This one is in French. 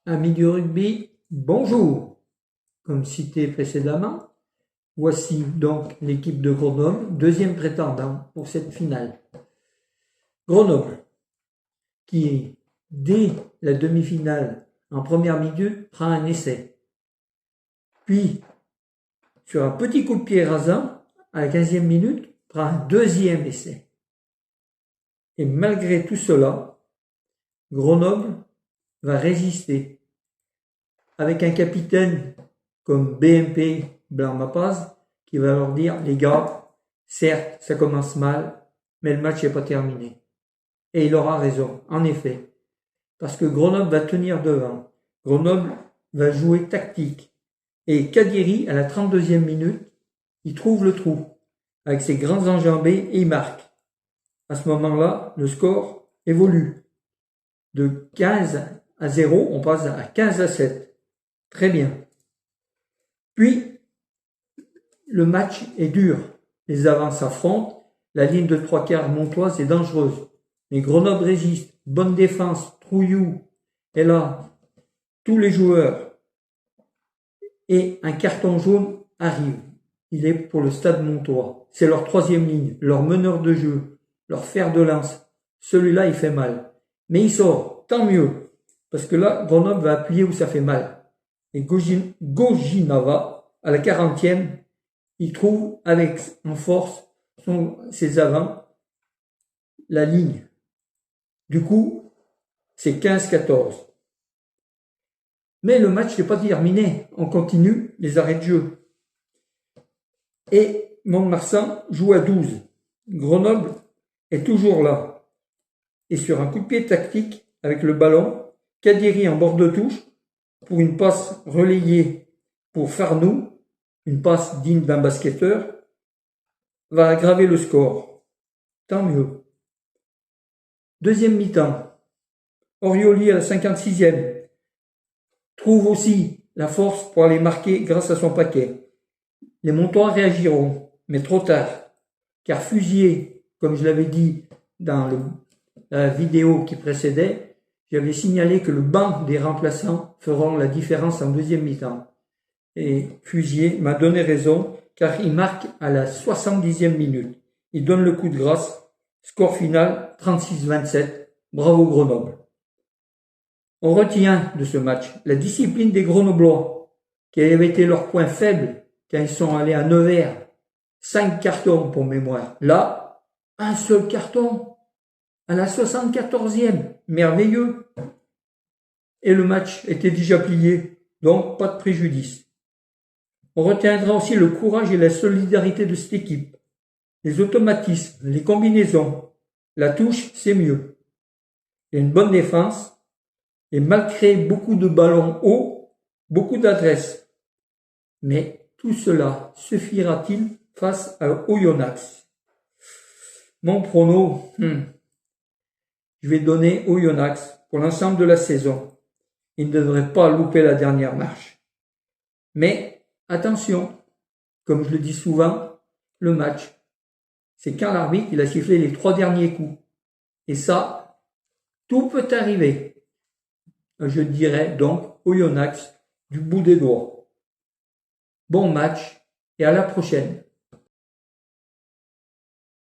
Amis du rugby, bonjour. Comme cité précédemment, voici donc l'équipe de Grenoble, deuxième prétendant pour cette finale. Grenoble, qui dès la demi-finale, en première minute, prend un essai. Puis, sur un petit coup de pied rasant, à la 15e minute, prend un deuxième essai. Et malgré tout cela, Grenoble va résister. Avec un capitaine comme BMP Blanc-Mapaz qui va leur dire les gars, certes ça commence mal, mais le match n'est pas terminé. Et il aura raison, en effet, parce que Grenoble va tenir devant. Grenoble va jouer tactique. Et Kadiri, à la 32e minute, il trouve le trou avec ses grands enjambées et il marque. À ce moment-là, le score évolue. De 15-0, on passe à 15-7. Très bien. Puis, le match est dur. Les avants s'affrontent. La ligne de 3/4 montoise est dangereuse. Mais Grenoble résiste. Bonne défense. Trouillou est là. Tous les joueurs. Et un carton jaune arrive. Il est pour le Stade Montois. C'est leur troisième ligne, leur meneur de jeu, leur fer de lance. Celui-là, il fait mal. Mais il sort. Tant mieux. Parce que là, Grenoble va appuyer où ça fait mal. Et Gojinava, à la 40e, il trouve avec en force ses avants la ligne. Du coup, c'est 15-14. Mais le match n'est pas terminé. On continue les arrêts de jeu. Et Mont-de-Marsan joue à 12. Grenoble est toujours là. Et sur un coup de pied tactique, avec le ballon, Kadiri en bord de touche, pour une passe relayée pour Farnou, une passe digne d'un basketteur, va aggraver le score. Tant mieux. Deuxième mi-temps. Orioli à la 56e trouve aussi la force pour aller marquer grâce à son paquet. Les Montois réagiront, mais trop tard, car Fusier, comme je l'avais dit dans la vidéo qui précédait, j'avais signalé que le banc des remplaçants feront la différence en deuxième mi-temps. Et Fusier m'a donné raison, car il marque à la 70e minute. Il donne le coup de grâce. Score final 36-27. Bravo Grenoble. On retient de ce match la discipline des Grenoblois, qui avait été leur point faible quand ils sont allés à Nevers. 5 cartons pour mémoire. Là, un seul carton à la 74e. Merveilleux. Et le match était déjà plié, donc pas de préjudice. On retiendra aussi le courage et la solidarité de cette équipe. Les automatismes, les combinaisons, la touche, c'est mieux. Il y a une bonne défense et malgré beaucoup de ballons hauts, beaucoup d'adresses. Mais tout cela suffira-t-il face à Oyonnax? Mon prono, je vais donner Oyonnax pour l'ensemble de la saison. Il ne devrait pas louper la dernière marche. Mais attention, comme je le dis souvent, le match, c'est quand l'arbitre il a sifflé les 3 derniers coups. Et ça, tout peut arriver. Je dirais donc Oyonnax du bout des doigts. Bon match et à la prochaine.